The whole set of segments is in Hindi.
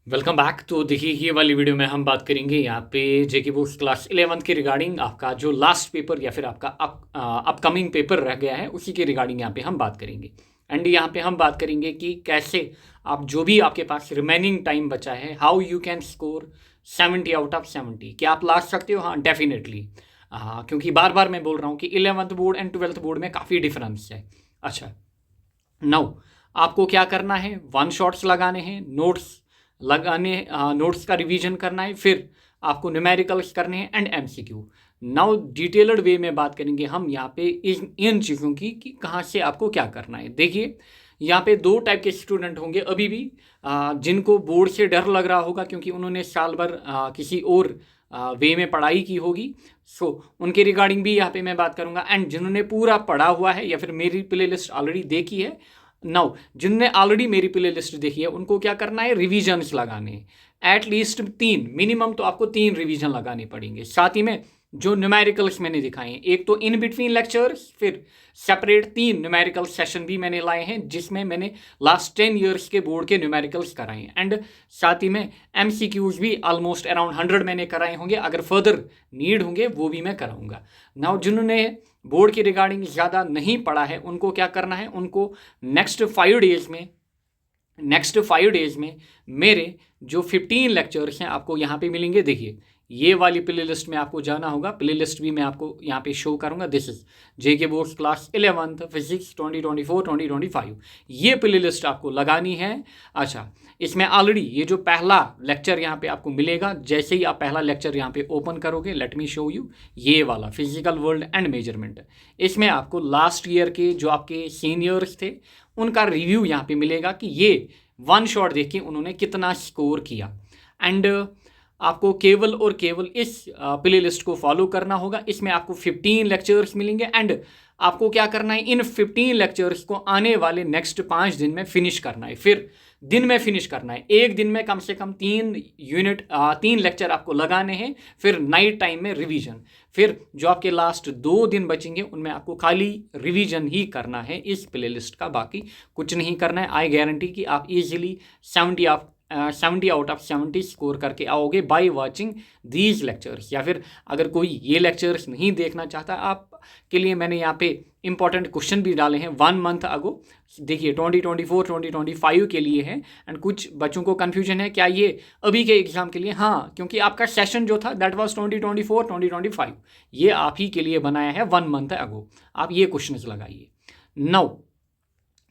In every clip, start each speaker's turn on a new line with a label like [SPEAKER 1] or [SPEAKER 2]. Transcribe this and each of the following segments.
[SPEAKER 1] Welcome back. तो देखिए, ये वाली वीडियो में हम बात करेंगे यहाँ पे जेके बोर्ड क्लास 11th के रिगार्डिंग आपका जो लास्ट पेपर या फिर आपका अपकमिंग पेपर रह गया है उसी के रिगार्डिंग यहाँ पे हम बात करेंगे। एंड यहाँ पे हम बात करेंगे कि कैसे आप जो भी आपके पास रिमेनिंग टाइम बचा है, how you can score 70 out of 70। क्या आप ला सकते हो? हाँ, डेफिनेटली। हाँ, क्योंकि बार बार मैं बोल रहा हूँ कि 11th board and 12th board में काफ़ी डिफरेंस है। अच्छा, नाउ आपको क्या करना है? वन शॉट्स लगाने हैं, नोट्स का रिवीजन करना है, फिर आपको न्यूमेरिकल्स करने हैं एंड एमसीक्यू। नाउ डिटेल्ड वे में बात करेंगे हम यहाँ पे इन चीज़ों की कि कहाँ से आपको क्या करना है। देखिए, यहाँ पे दो टाइप के स्टूडेंट होंगे अभी भी, जिनको बोर्ड से डर लग रहा होगा क्योंकि उन्होंने साल भर किसी और वे में पढ़ाई की होगी। सो उनके रिगार्डिंग भी यहाँ पे मैं बात करूँगा। एंड जिन्होंने पूरा पढ़ा हुआ है या फिर मेरी प्ले लिस्ट ऑलरेडी देखी है, नाउ जिनने ऑलरेडी मेरी प्ले लिस्ट देखी है उनको क्या करना है? रिविजन्स लगाने हैं। एटलीस्ट 3, मिनिमम तो आपको 3 रिवीजन लगाने पड़ेंगे। साथ ही में जो न्यूमेरिकल्स मैंने दिखाए हैं, एक तो इन बिटवीन लेक्चर्स, फिर सेपरेट 3 न्यूमेरिकल सेशन भी मैंने लाए हैं जिसमें मैंने लास्ट 10 ईयर्स के बोर्ड के न्यूमेरिकल्स कराए हैं। एंड साथ ही में एमसीक्यूज भी ऑलमोस्ट अराउंड 100 मैंने कराए होंगे। अगर फर्दर नीड होंगे वो भी मैं कराऊंगा। नाउ जिन्होंने बोर्ड की रिगार्डिंग ज़्यादा नहीं पढ़ा है उनको क्या करना है? उनको नेक्स्ट 5 डेज में मेरे जो 15 लेक्चर्स हैं आपको यहाँ पे मिलेंगे। देखिए, ये वाली प्ले लिस्ट में आपको जाना होगा। प्ले लिस्ट भी मैं आपको यहाँ पे शो करूँगा। This is JK boards class 11th physics 2024-2025। ये प्ले लिस्ट आपको लगानी है। अच्छा, इसमें ऑलरेडी ये जो पहला लेक्चर यहाँ पे आपको मिलेगा, जैसे ही आप पहला लेक्चर यहाँ पे ओपन करोगे, लेट मी शो यू, ये वाला फिजिकल वर्ल्ड एंड मेजरमेंट। इसमें आपको लास्ट ईयर के जो आपके सीनियर्स थे उनका रिव्यू यहाँ पे मिलेगा कि ये वन शॉट देख के उन्होंने कितना स्कोर किया। एंड आपको केवल और केवल इस प्ले लिस्ट को फॉलो करना होगा। इसमें आपको 15 लेक्चर्स मिलेंगे एंड आपको क्या करना है? इन 15 लेक्चर्स को आने वाले नेक्स्ट 5 दिन में फिनिश करना है। फिर दिन में फिनिश करना है। एक दिन में कम से कम 3 लेक्चर आपको लगाने हैं। फिर नाइट टाइम में रिवीजन। फिर जो आपके लास्ट 2 दिन बचेंगे उनमें आपको खाली रिवीजन ही करना है इस प्ले लिस्ट का, बाकी कुछ नहीं करना है। आई गारंटी कि आप इजीली 70 आउट ऑफ 70 स्कोर करके आओगे बाय वाचिंग दीज लेक्चर्स। या फिर अगर कोई ये लेक्चर्स नहीं देखना चाहता, आप के लिए मैंने यहाँ पे इंपॉर्टेंट क्वेश्चन भी डाले हैं 1 मंथ अगो। देखिए, 2024-2025 के लिए है। एंड कुछ बच्चों को कन्फ्यूजन है क्या ये अभी के एग्जाम के लिए? हाँ, क्योंकि आपका सेशन जो था दैट वाज 2024-2025, ये आप ही के लिए बनाया है 1 मंथ अगो। आप ये क्वेश्चन लगाइए।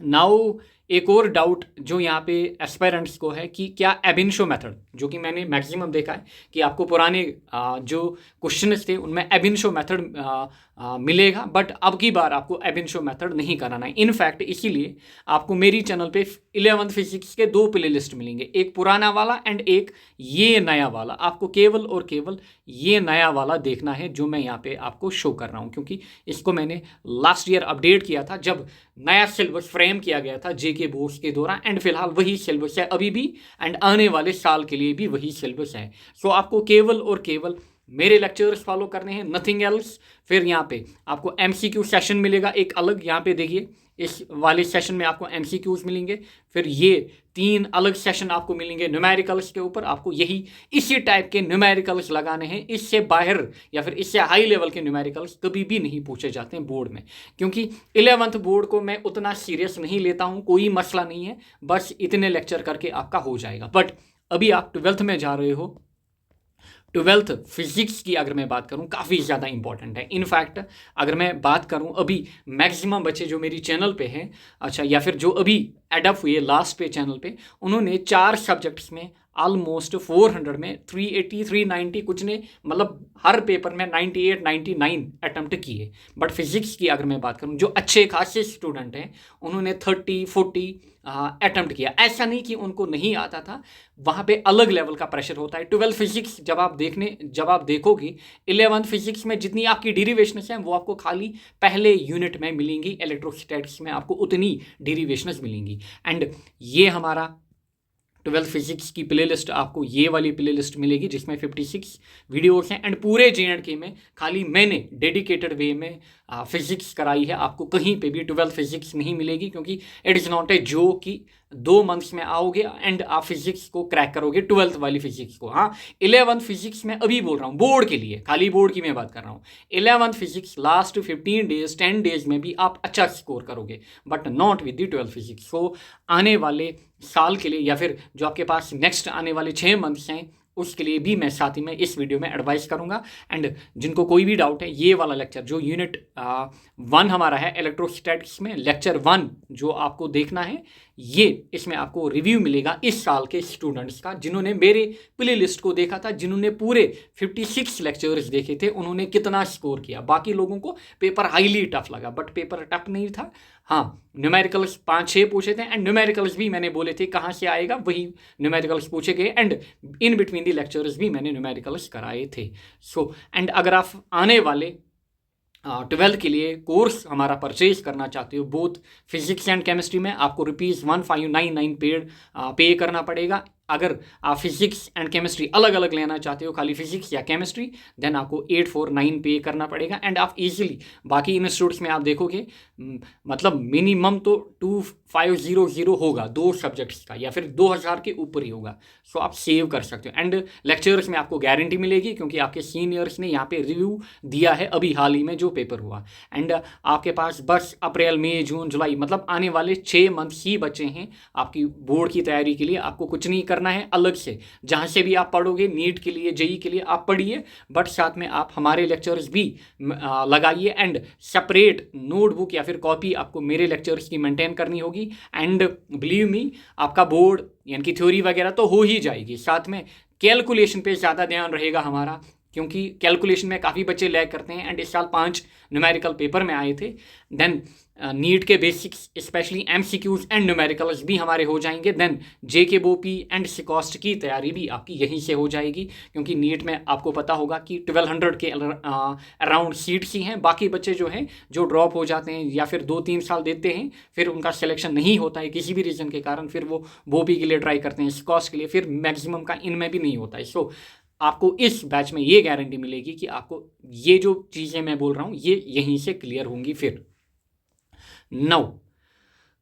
[SPEAKER 1] नाउ एक और डाउट जो यहाँ पे एस्पायरेंट्स को है कि क्या एब इनिशियो मेथड, जो कि मैंने मैक्सिमम देखा है कि आपको पुराने जो क्वेश्चंस थे उनमें एब इनिशियो मेथड मिलेगा, बट अब की बार आपको एब इनिशियो मेथड नहीं कराना है। इनफैक्ट इसीलिए आपको मेरी चैनल पे 11th फिजिक्स के 2 प्ले लिस्ट मिलेंगे, एक पुराना वाला एंड एक ये नया वाला। आपको केवल और केवल ये नया वाला देखना है जो मैं यहाँ पे आपको शो कर रहा हूँ, क्योंकि इसको मैंने लास्ट ईयर अपडेट किया था जब नया सिलेबस फ्रेम किया गया था जेके बोर्ड्स के दौरान। एंड फिलहाल वही सिलेबस है अभी भी, एंड आने वाले साल के लिए भी वही सिलेबस है। सो आपको केवल और केवल मेरे लेक्चर्स फॉलो करने हैं, नथिंग एल्स। फिर यहाँ पे आपको एमसीक्यू सेशन मिलेगा एक अलग। यहाँ पे देखिए, इस वाले सेशन में आपको एमसीक्यूज मिलेंगे। फिर ये 3 अलग सेशन आपको मिलेंगे न्यूमेरिकल्स के ऊपर। आपको यही इसी टाइप के न्यूमेरिकल्स लगाने हैं। इससे बाहर या फिर इससे हाई लेवल के न्यूमेरिकल्स कभी भी नहीं पूछे जाते हैं बोर्ड में, क्योंकि 11th बोर्ड को मैं उतना सीरियस नहीं लेता हूँ। कोई मसला नहीं है, बस इतने लेक्चर करके आपका हो जाएगा। बट अभी आप 12th में जा रहे हो, 12th फिजिक्स की अगर मैं बात करूं काफ़ी ज़्यादा इंपॉर्टेंट है। इनफैक्ट अगर मैं बात करूं, अभी मैक्सिमम बच्चे जो मेरी चैनल पे हैं, अच्छा, या फिर जो अभी एडअप हुए लास्ट पे चैनल पे, उन्होंने 4 सब्जेक्ट्स में ऑलमोस्ट 400 में 380 390 कुछ ने, मतलब हर पेपर में 98 99 अटैम्प्ट किए। बट फिजिक्स की अगर मैं बात करूं, जो अच्छे खासे स्टूडेंट हैं उन्होंने 30 40 अटैम्प्ट किया। ऐसा नहीं कि उनको नहीं आता था, वहाँ पे अलग लेवल का प्रेशर होता है। 12th फिजिक्स जब आप देखोगे, 11th फिजिक्स में जितनी आपकी डेरिवेशंस हैं वो आपको खाली पहले यूनिट में मिलेंगी, इलेक्ट्रोस्टैटिक्स में आपको उतनी डेरिवेशंस मिलेंगी। एंड ये हमारा 12th फिजिक्स की प्ले लिस्ट, आपको ये वाली प्ले लिस्ट मिलेगी जिसमें 56 वीडियोस हैं। एंड पूरे JNK में खाली मैंने डेडिकेटेड वे में फिजिक्स कराई है, आपको कहीं पे भी 12th फिजिक्स नहीं मिलेगी, क्योंकि इट इज़ नॉट ए जो कि 2 मंथ्स में आओगे एंड आप फिजिक्स को क्रैक करोगे 12th वाली फिजिक्स को। हाँ, 11th फिजिक्स मैं अभी बोल रहा हूँ बोर्ड के लिए, खाली बोर्ड की मैं बात कर रहा हूँ। 11th physics last 15 days 10 days में भी आप अच्छा स्कोर करोगे, but not with the 12th physics. सो आने वाले साल के लिए या फिर जो आपके पास नेक्स्ट आने वाले 6 मंथ्स हैं उसके लिए भी मैं साथ ही में इस वीडियो में एडवाइस करूंगा। एंड जिनको कोई भी डाउट है, ये वाला लेक्चर जो यूनिट 1 हमारा है इलेक्ट्रोस्टैटिक्स में, लेक्चर 1 जो आपको देखना है, ये इसमें आपको रिव्यू मिलेगा इस साल के स्टूडेंट्स का जिन्होंने मेरे प्ले लिस्ट को देखा था, जिन्होंने पूरे 56 लेक्चर्स देखे थे, उन्होंने कितना स्कोर किया। बाकी लोगों को पेपर हाईली टफ लगा, बट पेपर टफ नहीं था। हाँ, न्यूमेरिकल्स 5-6 पूछे थे एंड न्यूमेरिकल्स भी मैंने बोले थे कहाँ से आएगा, वही न्यूमेरिकल्स पूछे गए and in between the lectures भी मैंने न्यूमेरिकल्स कराए थे। सो एंड अगर आप आने वाले 12th के लिए कोर्स हमारा परचेज करना चाहते हो बोथ फिजिक्स एंड केमिस्ट्री में, आपको ₹1599 पे करना पड़ेगा। अगर आप फिजिक्स एंड केमिस्ट्री अलग अलग लेना चाहते हो, खाली फिजिक्स या केमिस्ट्री, देन आपको 849 पे करना पड़ेगा। एंड आप इजीली बाकी इंस्टीट्यूट्स में आप देखोगे मतलब मिनिमम तो 2500 होगा 2 सब्जेक्ट्स का, या फिर 2000 के ऊपर ही होगा। सो आप सेव कर सकते हो। एंड लेक्चर्स में आपको गारंटी मिलेगी क्योंकि आपके सीनियर्स ने यहाँ पे रिव्यू दिया है अभी हाल ही में जो पेपर हुआ। एंड आपके पास बस अप्रैल मई जून जुलाई मतलब आने वाले 6 मंथ ही बचे हैं आपकी बोर्ड की तैयारी के लिए। आपको कुछ नहीं करना है अलग से, जहाँ से भी आप पढ़ोगे नीट के लिए जेई के लिए आप पढ़िए, बट साथ में आप हमारे लेक्चर्स भी लगाइए एंड सेपरेट नोटबुक या फिर कॉपी आपको मेरे लेक्चर्स की मेंटेन करनी होगी। एंड बिलीव मी, आपका बोर्ड यानी कि थ्योरी वगैरह तो हो ही जाएगी, साथ में कैलकुलेशन पे ज़्यादा ध्यान रहेगा हमारा, क्योंकि कैलकुलेशन में काफ़ी बच्चे लैग करते हैं। एंड इस साल 5 न्यूमेरिकल पेपर में आए थे। देन नीट के basics specially MCQs and numericals भी हमारे हो जाएंगे। देन जेके बोपी एंड सिकॉस्ट की तैयारी भी आपकी यहीं से हो जाएगी, क्योंकि नीट में आपको पता होगा कि 1200 के अराउंड सीट्स ही हैं। बाकी बच्चे जो हैं जो ड्रॉप हो जाते हैं या फिर 2-3 साल देते हैं, फिर उनका सिलेक्शन नहीं होता है किसी भी रीज़न के कारण, फिर वो बोपी के लिए ट्राई करते हैं, सिकॉस्ट के लिए, फिर मैक्सिमम का इनमें भी नहीं होता है। सो आपको इस बैच में ये गारंटी मिलेगी कि आपको ये जो चीज़ें मैं बोल रहा हूँ ये यहीं से क्लियर होंगी। फिर नौ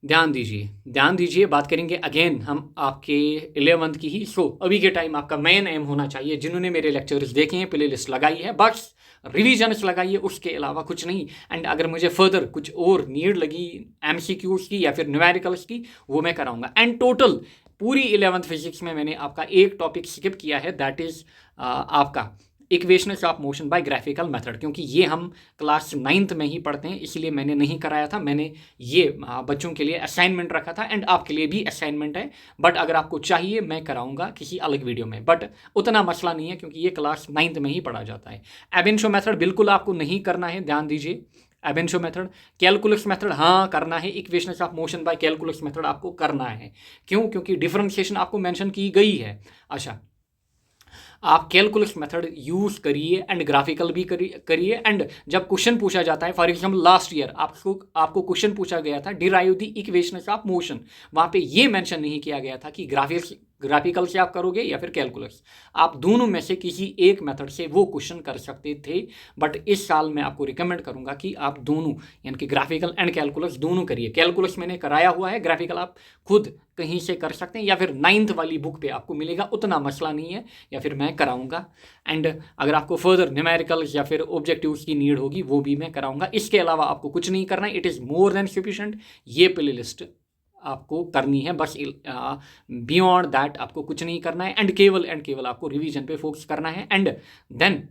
[SPEAKER 1] ध्यान दीजिए, बात करेंगे अगेन हम आपके 11th की ही। सो अभी के टाइम आपका मेन एम होना चाहिए, जिन्होंने मेरे लेक्चर्स देखे हैं, प्ले लिस्ट लगाई है, बस रिविजन्स लगाइए, उसके अलावा कुछ नहीं। एंड अगर मुझे फर्दर कुछ और नीड लगी एमसीक्यूज की या फिर न्यूमेरिकल्स की, वो मैं कराऊंगा। एंड टोटल पूरी 11th फिजिक्स में मैंने आपका एक टॉपिक स्किप किया है, दैट इज़ आपका equations of motion by graphical method, क्योंकि ये हम क्लास 9th में ही पढ़ते हैं, इसलिए मैंने नहीं कराया था। मैंने ये बच्चों के लिए असाइनमेंट रखा था एंड आपके लिए भी असाइनमेंट है, बट अगर आपको चाहिए मैं कराऊंगा किसी अलग वीडियो में, बट उतना मसला नहीं है क्योंकि ये क्लास 9th में ही पढ़ा जाता है। एब इनिशियो मेथड बिल्कुल आपको नहीं करना है, ध्यान दीजिए। एब इनिशियो मेथड, कैलकुलस मेथड हाँ करना है, equations of motion by calculus method आपको करना है। क्यों? क्योंकि डिफरेंशिएशन आपको मेंशन की गई है। अच्छा, आप कैलकुलस मेथड यूज़ करिए एंड ग्राफिकल भी करिए। एंड जब क्वेश्चन पूछा जाता है, फॉर एग्जाम्पल लास्ट ईयर आपको क्वेश्चन पूछा गया था derive the equations of motion, वहाँ पे ये मेंशन नहीं किया गया था कि ग्राफिकल से आप करोगे या फिर कैलकुलस, आप दोनों में से किसी एक मेथड से वो क्वेश्चन कर सकते थे। बट इस साल मैं आपको रिकमेंड करूंगा कि आप दोनों यानी कि ग्राफिकल एंड कैलकुलस दोनों करिए। कैलकुलस मैंने कराया हुआ है, ग्राफिकल आप खुद कहीं से कर सकते हैं या फिर 9th वाली बुक पे आपको मिलेगा, उतना मसला नहीं है, या फिर मैं कराऊंगा। एंड अगर आपको फर्दर न्यूमेरिकल्स या फिर ऑब्जेक्टिव्स की नीड होगी वो भी मैं कराऊंगा। इसके अलावा आपको कुछ नहीं करना है, it is more than sufficient. ये प्ले लिस्ट आपको करनी है, बस बियॉन्ड दैट आपको कुछ नहीं करना है। एंड केवल आपको रिवीजन पे फोकस करना है। एंड देन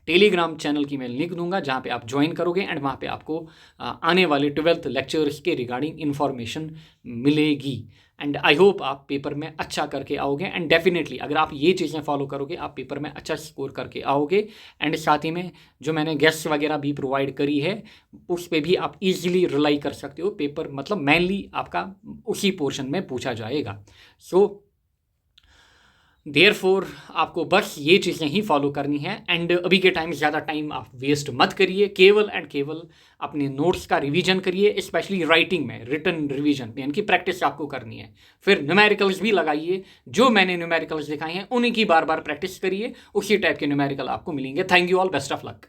[SPEAKER 1] टेलीग्राम चैनल की मैं लिंक दूंगा जहाँ पे आप ज्वाइन करोगे एंड वहाँ पे आपको आने वाले 12th लेक्चर्स के रिगार्डिंग इन्फॉर्मेशन मिलेगी। एंड आई होप आप पेपर में अच्छा करके आओगे। एंड डेफिनेटली अगर आप ये चीज़ें फॉलो करोगे आप पेपर में अच्छा स्कोर करके आओगे। एंड साथ ही में जो मैंने गेस्ट वगैरह भी प्रोवाइड करी है उस पर भी आप इजीली रिलाई कर सकते हो। पेपर मतलब मेनली आपका उसी पोर्शन में पूछा जाएगा। सो देयरफॉर आपको बस ये चीज़ें ही फॉलो करनी है। एंड अभी के टाइम ज़्यादा टाइम आप वेस्ट मत करिए, केवल अपने नोट्स का रिवीजन करिए, स्पेशली राइटिंग में रिटन रिवीजन यानी कि प्रैक्टिस आपको करनी है। फिर न्यूमेरिकल्स भी लगाइए, जो मैंने न्यूमेरिकल्स दिखाए हैं उन्हीं की बार बार प्रैक्टिस करिए, उसी टाइप के न्यूमेरिकल आपको मिलेंगे। Thank you all, best of luck.